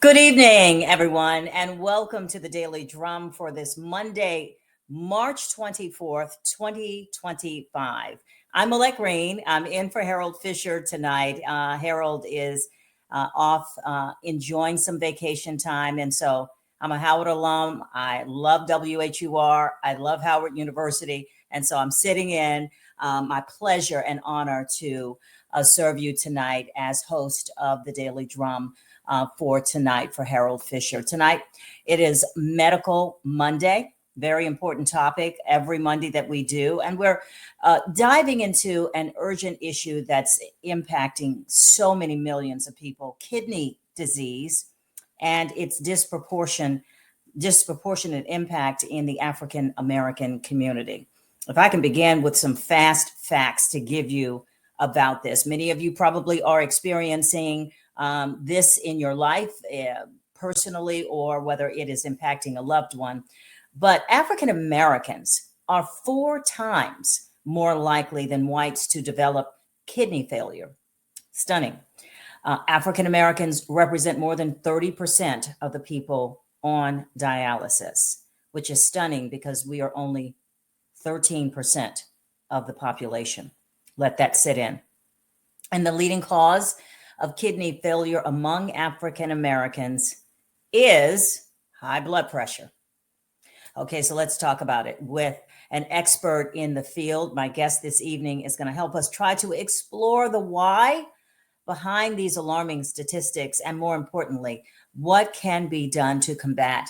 Good evening, everyone, and welcome to the Daily Drum for this Monday, March 24th, 2025. I'm Malek Green. I'm in for Harold Fisher tonight. Harold is off enjoying some vacation time. And so I'm a Howard alum. I love WHUR. I love Howard University. And so I'm sitting in. My pleasure and honor to serve you tonight as host of the Daily Drum for tonight for Harold Fisher. Tonight, it is Medical Monday, very important topic every Monday that we do. And we're diving into an urgent issue that's impacting so many millions of people, kidney disease and its disproportionate impact in the African American community. If I can begin with some fast facts to give you about this. Many of you probably are experiencing this in your life personally, or whether it is impacting a loved one. But African Americans are 4 times more likely than whites to develop kidney failure. Stunning. African Americans represent more than 30% of the people on dialysis, which is stunning because we are only 13% of the population. Let that sit in. And the leading cause of kidney failure among African Americans is high blood pressure. Okay, so let's talk about it with an expert in the field. My guest this evening is going to help us try to explore the why behind these alarming statistics, and more importantly, what can be done to combat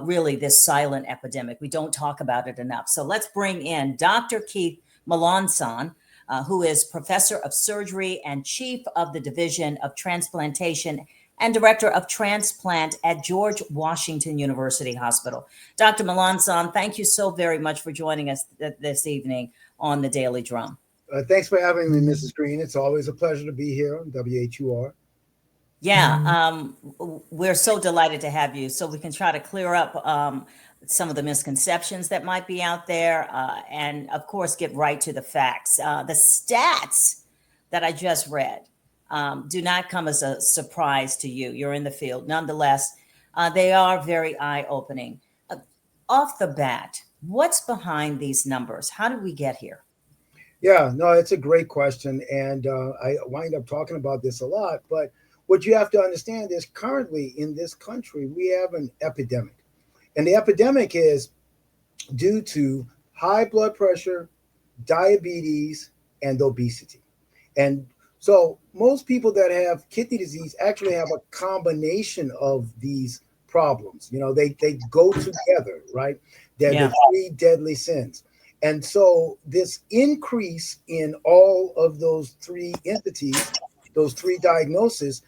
really this silent epidemic. We don't talk about it enough. So let's bring in Dr. Keith Melanson, who is professor of surgery and chief of the Division of Transplantation and director of transplant at George Washington University Hospital. Dr. Melanson, thank you so very much for joining us this evening on the Daily Drum. Thanks for having me, Mrs. Green. It's always a pleasure to be here on WHUR. Yeah, we're so delighted to have you, so we can try to clear up some of the misconceptions that might be out there, and of course, get right to the facts. The stats that I just read do not come as a surprise to you. You're in the field. Nonetheless, they are very eye-opening. Off the bat, what's behind these numbers? How did we get here? Yeah, no, it's a great question, and I wind up talking about this a lot, but what you have to understand is currently in this country, we have an epidemic. And the epidemic is due to high blood pressure, diabetes, and obesity. And so most people that have kidney disease actually have a combination of these problems. You know, they go together, right? They're the 3 deadly sins. And so this increase in all of those 3 entities, those 3 diagnoses,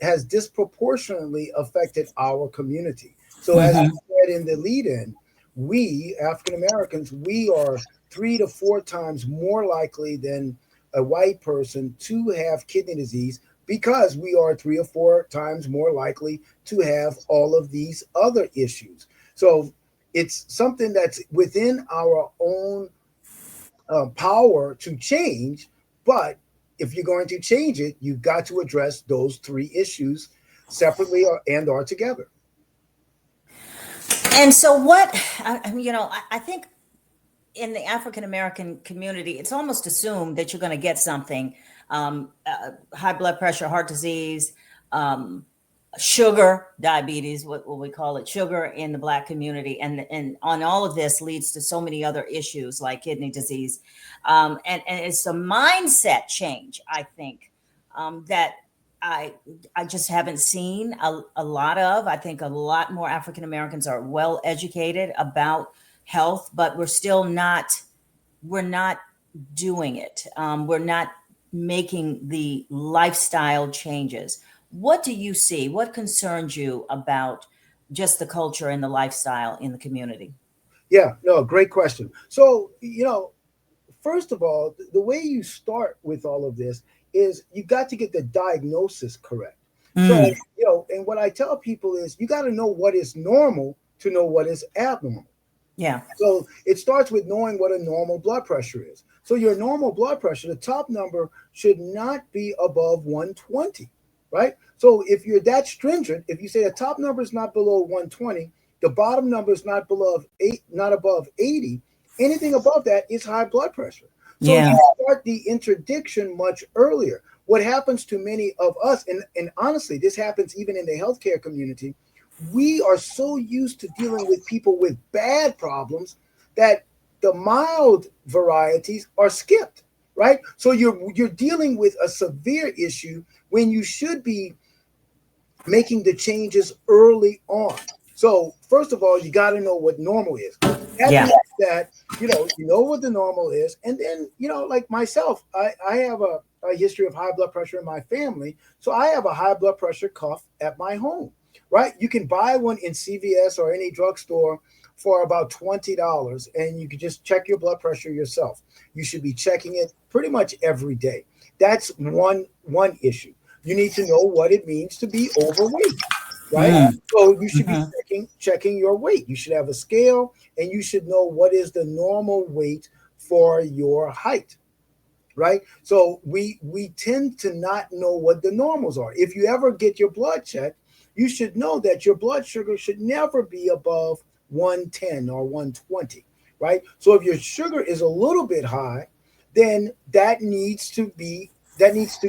has disproportionately affected our community. So as I said in the lead-in, we, African Americans, we are 3 to 4 times more likely than a white person to have kidney disease, because we are 3 or 4 times more likely to have all of these other issues. So it's something that's within our own power to change, but if you're going to change it, you've got to address those 3 issues separately or together. And so what, I think in the African American community, it's almost assumed that you're going to get something, high blood pressure, heart disease, sugar, diabetes, what we call it, sugar in the Black community. And on all of this leads to so many other issues like kidney disease. And it's a mindset change, I think, that I just haven't seen a lot of. I think a lot more African Americans are well educated about health, but we're not doing it. We're not making the lifestyle changes. What do you see? What concerns you about just the culture and the lifestyle in the community? Yeah, no, great question. So, first of all, the way you start with all of this is you got to get the diagnosis correct. So, and what I tell people is you got to know what is normal to know what is abnormal. Yeah. So it starts with knowing what a normal blood pressure is. So your normal blood pressure, the top number should not be above 120. right? So if you're that stringent, if you say the top number is not below 120, the bottom number is not above 80, anything above that is high blood pressure. So Yeah. you start the interdiction much earlier. What happens to many of us, and honestly, this happens even in the healthcare community, we are so used to dealing with people with bad problems that the mild varieties are skipped, right? So you're dealing with a severe issue when you should be making the changes early on. So first of all, you got to know what normal is. That Yeah. means that you know what the normal is, and then like myself, I have a history of high blood pressure in my family, so I have a high blood pressure cuff at my home. Right, you can buy one in CVS or any drugstore for about $20, and you can just check your blood pressure yourself. You should be checking it pretty much every day. That's one issue. You need to know what it means to be overweight, right? Mm. So you should be Mhm. checking your weight. You should have a scale, and you should know what is the normal weight for your height, right? So we tend to not know what the normals are. If you ever get your blood checked, you should know that your blood sugar should never be above 110 or 120, right? So if your sugar is a little bit high, then that needs to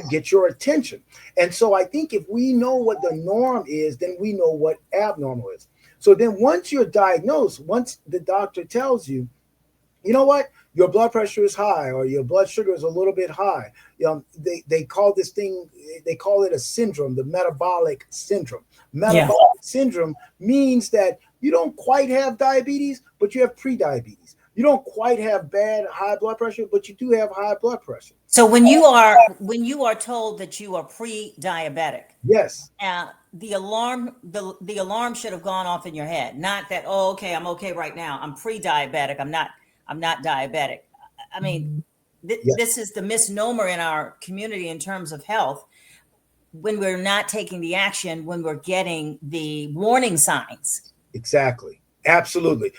get your attention. And so I think if we know what the norm is, then we know what abnormal is. So then once you're diagnosed, once the doctor tells you, you know what, your blood pressure is high or your blood sugar is a little bit high, they call this thing, they call it a syndrome, the metabolic syndrome. Yeah. Metabolic syndrome means that you don't quite have diabetes, but you have pre-diabetes. You don't quite have bad high blood pressure, but you do have high blood pressure. So when you are told that you are pre-diabetic, Yes. the alarm should have gone off in your head. Not that, oh, okay, I'm okay right now. I'm pre-diabetic. I'm not diabetic. I mean, Yes. this is the misnomer in our community in terms of health, when we're not taking the action, when we're getting the warning signs. Exactly. Absolutely.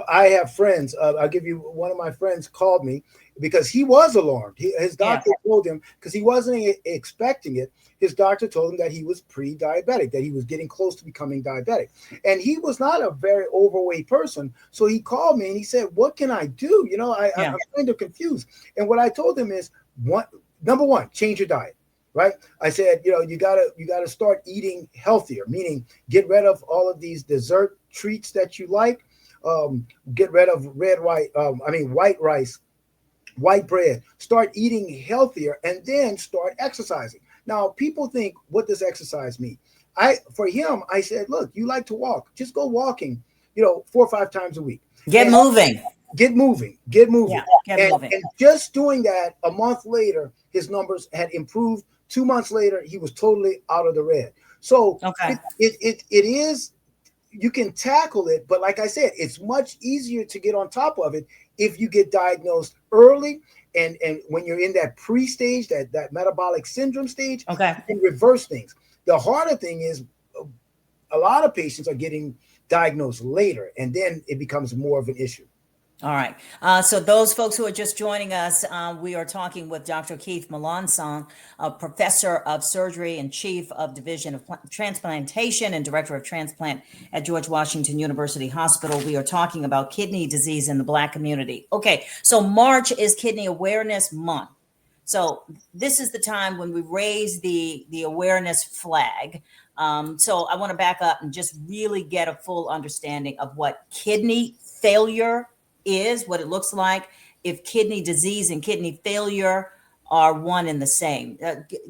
I have friends. I'll give you one of my friends called me because he was alarmed. His Yeah. doctor told him, because he wasn't expecting it, his doctor told him that he was pre diabetic, that he was getting close to becoming diabetic. And he was not a very overweight person. So he called me and he said, what can I do? Yeah. I'm kind of confused. And what I told him is, number one, change your diet. Right. I said, you gotta start eating healthier, meaning get rid of all of these dessert treats that you like. Get rid of white rice, white bread. Start eating healthier, and then start exercising. Now, people think, what does exercise mean? For him, I said, look, you like to walk, just go walking, 4 or 5 times a week, Get and moving. get moving, Yeah. Get and moving. just doing that, a month later, his numbers had improved. 2 months later, he was totally out of the red. So Okay. it is, you can tackle it, but like I said, it's much easier to get on top of it if you get diagnosed early, and when you're in that pre-stage, that metabolic syndrome stage, Okay. you can reverse things. The harder thing is, a lot of patients are getting diagnosed later, and then it becomes more of an issue. All right. So those folks who are just joining us, we are talking with Dr. Keith Melanson, a professor of surgery and chief of division of transplantation and director of transplant at George Washington University Hospital. We are talking about kidney disease in the Black community. Okay. So March is Kidney Awareness Month. So this is the time when we raise the awareness flag. So I want to back up and just really get a full understanding of what kidney failure is, what it looks like, if kidney disease and kidney failure are one and the same.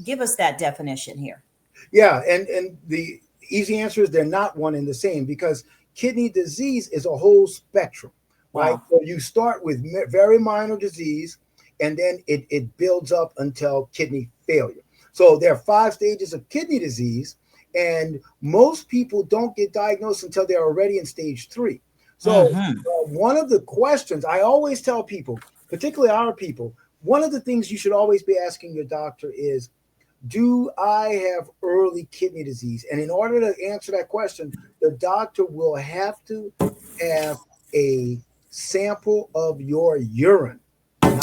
Give us that definition here. Yeah, and the easy answer is they're not one and the same, because kidney disease is a whole spectrum, right? Wow. So you start with very minor disease, and then it builds up until kidney failure. So there are 5 stages of kidney disease, and most people don't get diagnosed until they're already in stage 3. So Mm-hmm. one of the questions I always tell people, particularly our people, one of the things you should always be asking your doctor is, do I have early kidney disease? And in order to answer that question, the doctor will have to have a sample of your urine,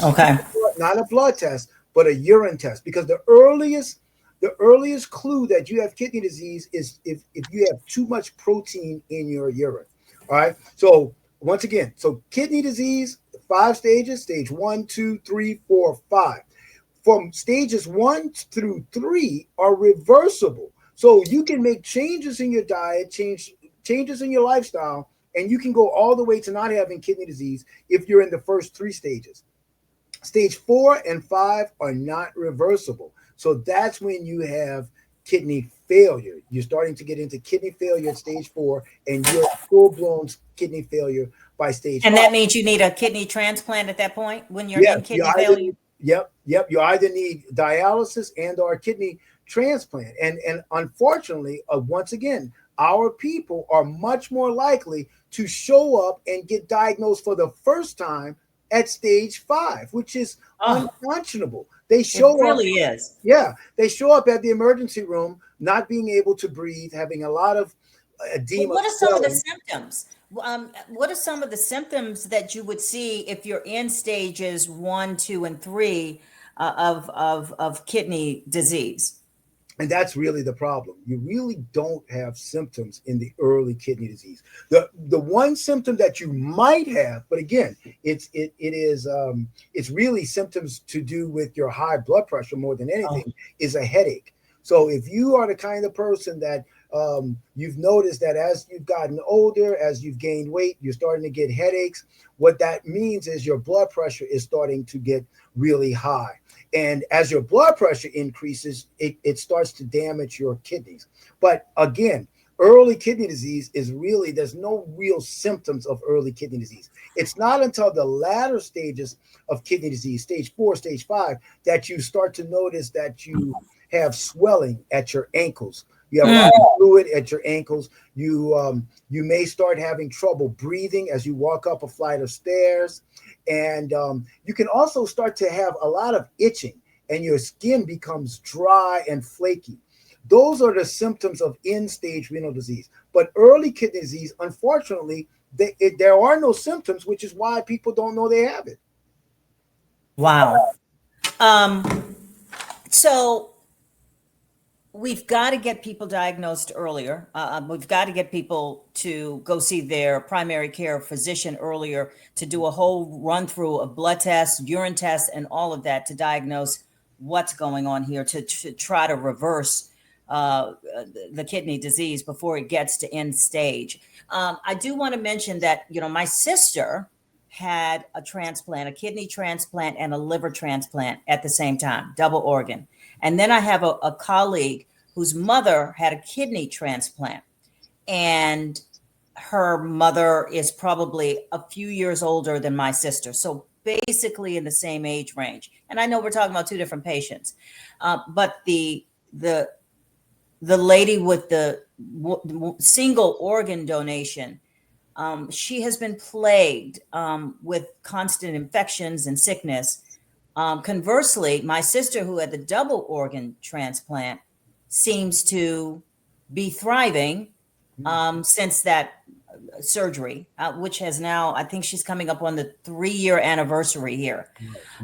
Okay. not a blood test, but a urine test, because the earliest The earliest clue that you have kidney disease is if you have too much protein in your urine. All right. So once again, so kidney disease, 5 stages: stage 1, 2, 3, 4, 5. From stages 1 through 3 are reversible. So you can make changes in your diet, changes in your lifestyle, and you can go all the way to not having kidney disease if you're in the first 3 stages. Stage 4 and 5 are not reversible. So that's when you have kidney failure. You're starting to get into kidney failure at stage 4, and you're full blown kidney failure by stage And 5. that means you need a kidney transplant at that point when you're Yes, in you kidney either failure? yep. You either need dialysis and or kidney transplant. And unfortunately, once again, our people are much more likely to show up and get diagnosed for the first time at stage 5, which is Oh, unconscionable. They it show up, really is. yeah, they show up at the emergency room not being able to breathe, having a lot of Well, edema, what are some of the swelling. symptoms? What are some of the symptoms that you would see if you're in stages 1, 2, and 3 of kidney disease? And that's really the problem. You really don't have symptoms in the early kidney disease. The one symptom that you might have, but again, it's really symptoms to do with your high blood pressure more than Oh, anything, is a headache. So if you are the kind of person that you've noticed that as you've gotten older, as you've gained weight, you're starting to get headaches. What that means is your blood pressure is starting to get really high. And as your blood pressure increases, it starts to damage your kidneys. But again, early kidney disease is really, there's no real symptoms of early kidney disease. It's not until the latter stages of kidney disease, stage 4, stage 5, that you start to notice that you have swelling at your ankles. You have a lot mm. of fluid at your ankles. You may start having trouble breathing as you walk up a flight of stairs. And you can also start to have a lot of itching, and your skin becomes dry and flaky. Those are the symptoms of end stage renal disease. But early kidney disease, unfortunately, there are no symptoms, which is why people don't know they have it. Wow. Um, so we've got to get people diagnosed earlier. We've got to get people to go see their primary care physician earlier to do a whole run through of blood tests, urine tests, and all of that to diagnose what's going on here to try to reverse the kidney disease before it gets to end stage. I do want to mention that, my sister had a transplant, a kidney transplant and a liver transplant at the same time, double organ. And then I have a colleague whose mother had a kidney transplant, and her mother is probably a few years older than my sister. So basically in the same age range. And I know we're talking about two different patients, but the lady with the single organ donation, she has been plagued with constant infections and sickness. Conversely, my sister, who had the double organ transplant, seems to be thriving since that surgery, which has now, I think she's coming up on the 3-year anniversary here.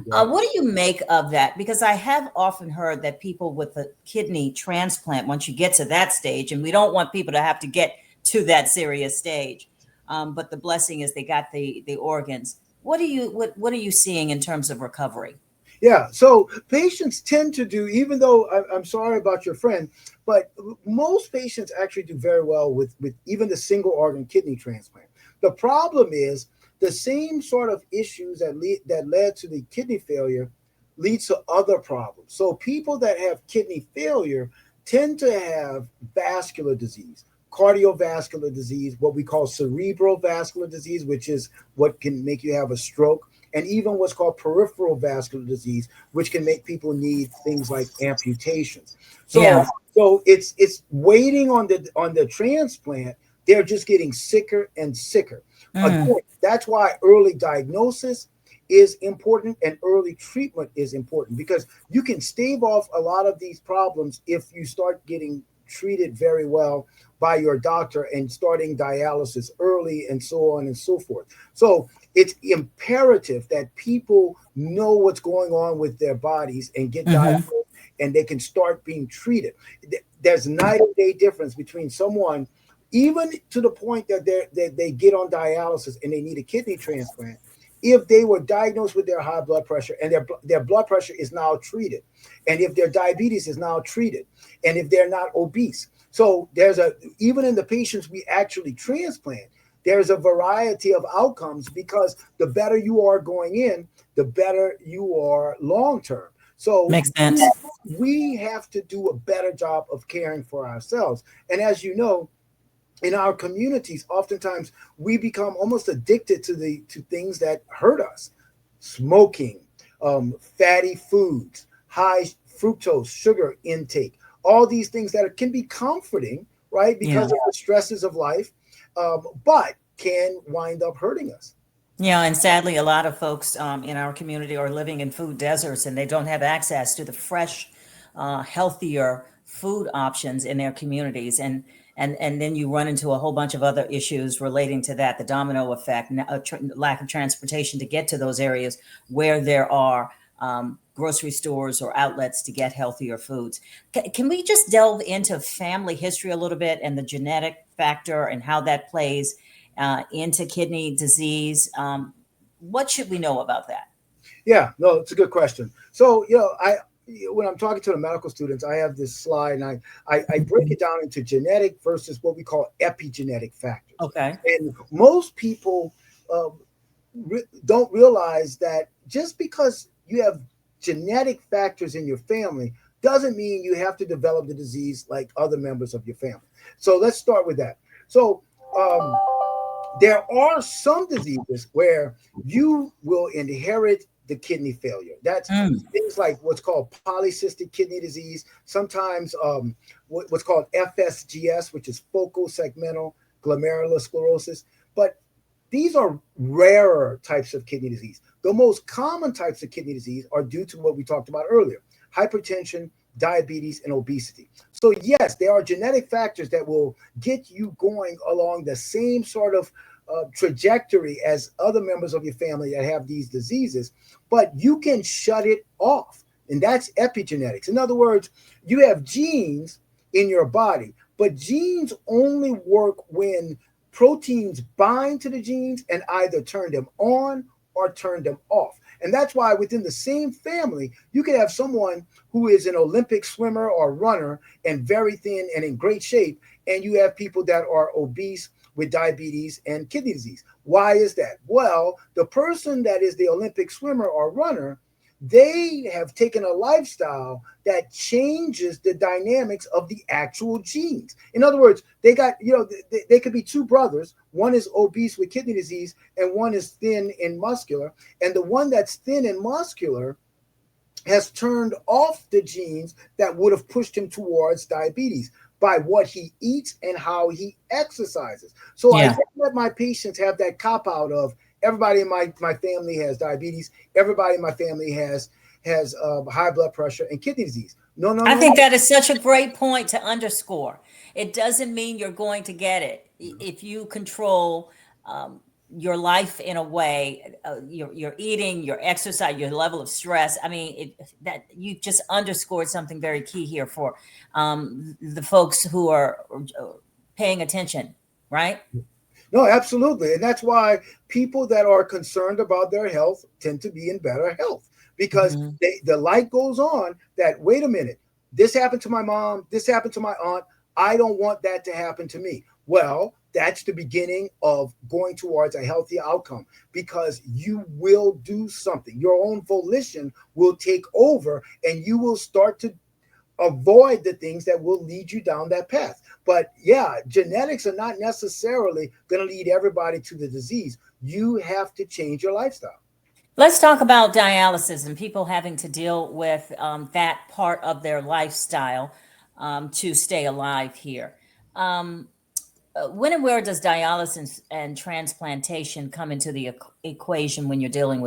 What do you make of that? Because I have often heard that people with a kidney transplant, once you get to that stage, and we don't want people to have to get to that serious stage, but the blessing is they got the organs. What are you seeing in terms of recovery? Yeah, so patients tend to do, even though I'm sorry about your friend, but most patients actually do very well with even the single organ kidney transplant. The problem is the same sort of issues that led to the kidney failure leads to other problems. So people that have kidney failure tend to have vascular disease, cardiovascular disease, what we call cerebral vascular disease, which is what can make you have a stroke, and even what's called peripheral vascular disease, which can make people need things like amputations. So, Yeah. so it's waiting on the transplant. They're just getting sicker and sicker. Mm. Again, that's why early diagnosis is important and early treatment is important, because you can stave off a lot of these problems if you start getting treated very well by your doctor and starting dialysis early and so on and so forth. So it's imperative that people know what's going on with their bodies and get Hmm. diagnosed and they can start being treated. There's night and day difference between someone, even to the point that they get on dialysis and they need a kidney transplant, if they were diagnosed with their high blood pressure and their blood pressure is now treated, and if their diabetes is now treated, and if they're not obese. So even in the patients we actually transplant, there's a variety of outcomes, because the better you are going in, the better you are long term. So makes sense. We have to do a better job of caring for ourselves. And as you know, in our communities, oftentimes we become almost addicted to things that hurt us: smoking, fatty foods, high fructose sugar intake, all these things that can be comforting, right, because of the stresses of life, but can wind up hurting us. Yeah, and sadly, a lot of folks in our community are living in food deserts, and they don't have access to the fresh, healthier food options in their communities. And then you run into a whole bunch of other issues relating to that, the domino effect, lack of transportation to get to those areas where there are grocery stores or outlets to get healthier foods. Can we just delve into family history a little bit and the genetic factor and how that plays into kidney disease? What should we know about that? Yeah, no, it's a good question. So, when I'm talking to the medical students, I have this slide, and I break it down into genetic versus what we call epigenetic factors. Okay. And most people don't realize that just because you have genetic factors in your family doesn't mean you have to develop the disease like other members of your family. So let's start with that. So there are some diseases where you will inherit the kidney failure. That's things like what's called polycystic kidney disease, sometimes what's called FSGS, which is focal segmental glomerular sclerosis. But these are rarer types of kidney disease. The most common types of kidney disease are due to what we talked about earlier: hypertension, diabetes, and obesity. So yes, there are genetic factors that will get you going along the same sort of trajectory as other members of your family that have these diseases, but you can shut it off. And that's epigenetics. In other words, you have genes in your body, but genes only work when proteins bind to the genes and either turn them on or turn them off. And that's why within the same family, you can have someone who is an Olympic swimmer or runner and very thin and in great shape, and you have people that are obese with diabetes and kidney disease. Why is that? Well, the person that is the Olympic swimmer or runner, they have taken a lifestyle that changes the dynamics of the actual genes. In other words, they could be two brothers. One is obese with kidney disease and one is thin and muscular. And the one that's thin and muscular has turned off the genes that would have pushed him towards diabetes by what he eats and how he exercises. So I don't let my patients have that cop out of everybody in my family has diabetes, everybody in my family has high blood pressure and kidney disease. No. I think that is such a great point to underscore. It doesn't mean you're going to get it if you control your life in a way, your eating, your exercise, your level of stress. I mean, that you just underscored something very key here for the folks who are paying attention, right? No, absolutely. And that's why people that are concerned about their health tend to be in better health, because the light goes on that, wait a minute, this happened to my mom, this happened to my aunt, I don't want that to happen to me. Well, that's the beginning of going towards a healthy outcome, because you will do something. Your own volition will take over and you will start to avoid the things that will lead you down that path. But yeah, genetics are not necessarily going to lead everybody to the disease. You have to change your lifestyle. Let's talk about dialysis and people having to deal with that part of their lifestyle to stay alive here. When and where does dialysis and transplantation come into the equation when you're dealing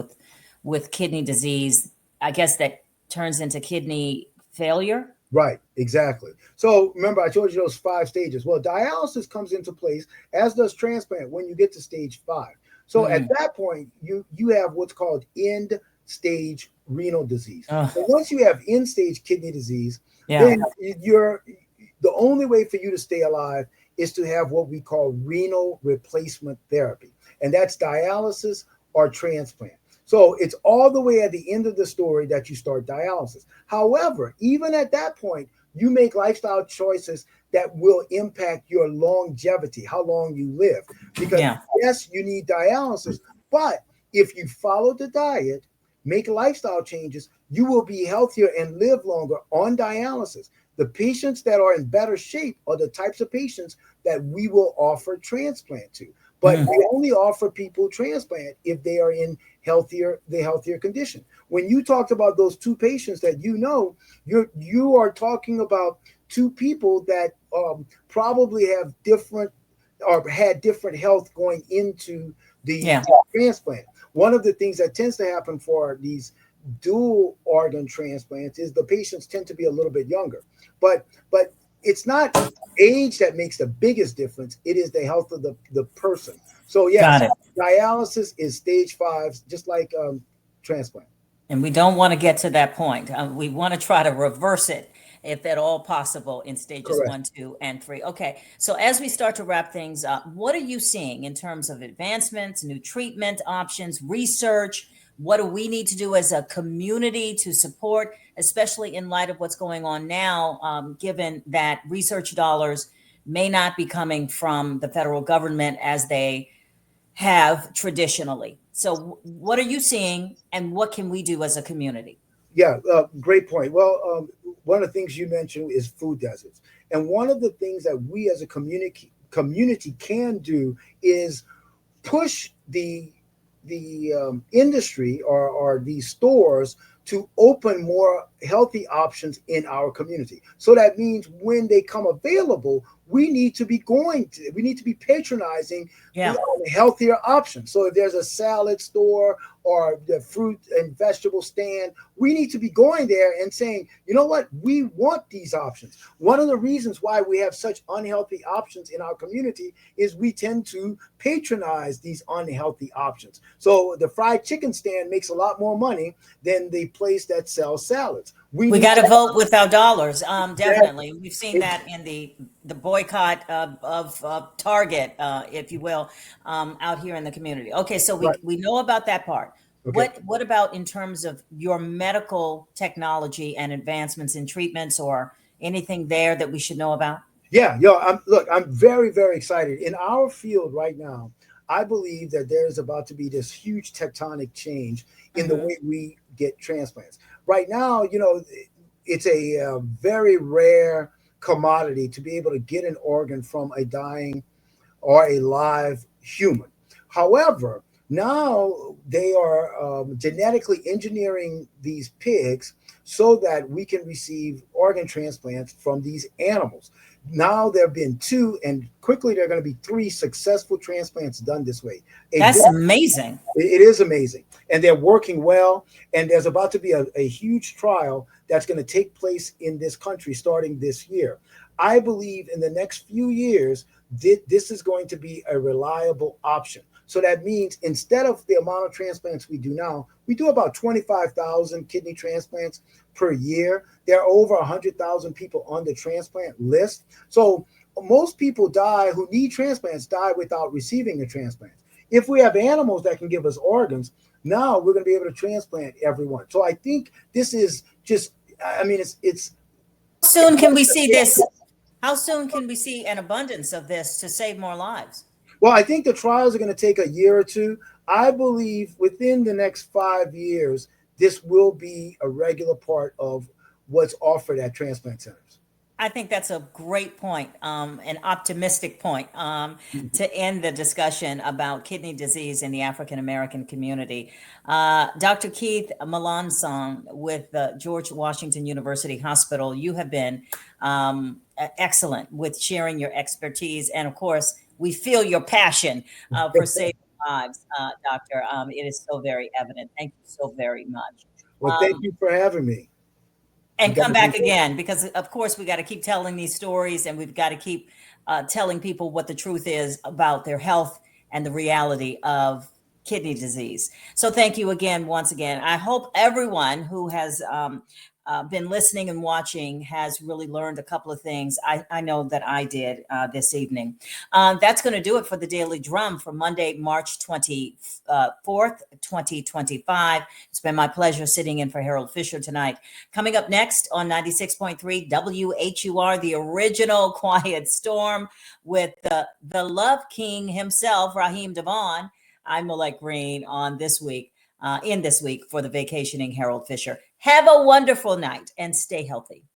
with kidney disease? I guess that turns into kidney failure. Right, exactly. So remember, I told you those 5 stages. Well, dialysis comes into place, as does transplant, when you get to stage 5. So at that point, you have what's called end stage renal disease. Oh, So once you have end-stage kidney disease, yeah. then you're the only way for you to stay alive is to have what we call renal replacement therapy, and that's dialysis or transplant. So it's all the way at the end of the story that you start dialysis. However, even at that point, you make lifestyle choices that will impact your longevity, how long you live. Because Yeah. yes, you need dialysis, but if you follow the diet, make lifestyle changes, you will be healthier and live longer on dialysis. The patients that are in better shape are the types of patients that we will offer transplant to. But we only offer people transplant if they are in the healthier condition. When you talked about those two patients that you are talking about two people that probably have different or had different health going into the Yeah. transplant. One of the things that tends to happen for these dual organ transplants is the patients tend to be a little bit younger. But it's not age that makes the biggest difference. It is the health of the person. So yes, Got it. dialysis is stage 5, just like transplant. And we don't want to get to that point. We want to try to reverse it if at all possible in stages Correct. 1, 2, and 3. Okay. So as we start to wrap things up, what are you seeing in terms of advancements, new treatment options, research? What do we need to do as a community to support, especially in light of what's going on now, given that research dollars may not be coming from the federal government as they have traditionally. So, what are you seeing, and what can we do as a community? Yeah, great point. Well, one of the things you mentioned is food deserts, and one of the things that we as a community can do is push the industry or these stores to open more healthy options in our community. So that means when they come available, we need to be patronizing Yeah. healthier options. So if there's a salad store or the fruit and vegetable stand, we need to be going there and saying, you know what, we want these options. One of the reasons why we have such unhealthy options in our community is we tend to patronize these unhealthy options. So the fried chicken stand makes a lot more money than the place that sells salads. We We need got to to vote with our dollars. have Definitely, we've seen that in the boycott of Target, if you will, out here in the community. Okay, so right. we know about that part. Okay. What about in terms of your medical technology and advancements in treatments or anything there that we should know about? Yeah, yo, I'm very, very excited. In our field right now, I believe that there's about to be this huge tectonic change in the Hmm. way we get transplants. Right now, it's a very rare commodity to be able to get an organ from a dying or a live human. However, now they are genetically engineering these pigs so that we can receive organ transplants from these animals. Now there have been two, and quickly there are going to be three successful transplants done this way. That's amazing. It is amazing, and they're working well. And there's about to be a huge trial that's going to take place in this country starting this year. I believe in the next few years, this is going to be a reliable option. So that means instead of the amount of transplants we do now, we do about 25,000 kidney transplants per year. There are over 100,000 people on the transplant list. So most people who need transplants die without receiving a transplant. If we have animals that can give us organs, now we're going to be able to transplant everyone. So I think this is just, I mean, it's How soon can we see this? How soon can we see an abundance of this to save more lives? well, I think the trials are going to take a year or two. I believe within the next 5 years, this will be a regular part of what's offered at transplant centers. I think that's a great point, an optimistic point to end the discussion about kidney disease in the African American community. Dr. Keith Melanson with the George Washington University Hospital, you have been excellent with sharing your expertise. And of course, we feel your passion for saving lives, Doctor. It is so very evident. Thank you so very much. Well, thank Um, you for having me. You and come guys back enjoy. again because of course we got to keep telling these stories and we've got to keep telling people what the truth is about their health and the reality of kidney disease. So thank you again, once again. I hope everyone who has been listening and watching has really learned a couple of things. I know that I did this evening. That's going to do it for the Daily Drum for Monday, March 24th, 2025. It's been my pleasure sitting in for Harold Fisher tonight. Coming up next on 96.3 WHUR, the original Quiet Storm with the Love King himself, Raheem Devon. I'm Malek Green on this week. In this week for the vacationing Harold Fisher. Have a wonderful night and stay healthy.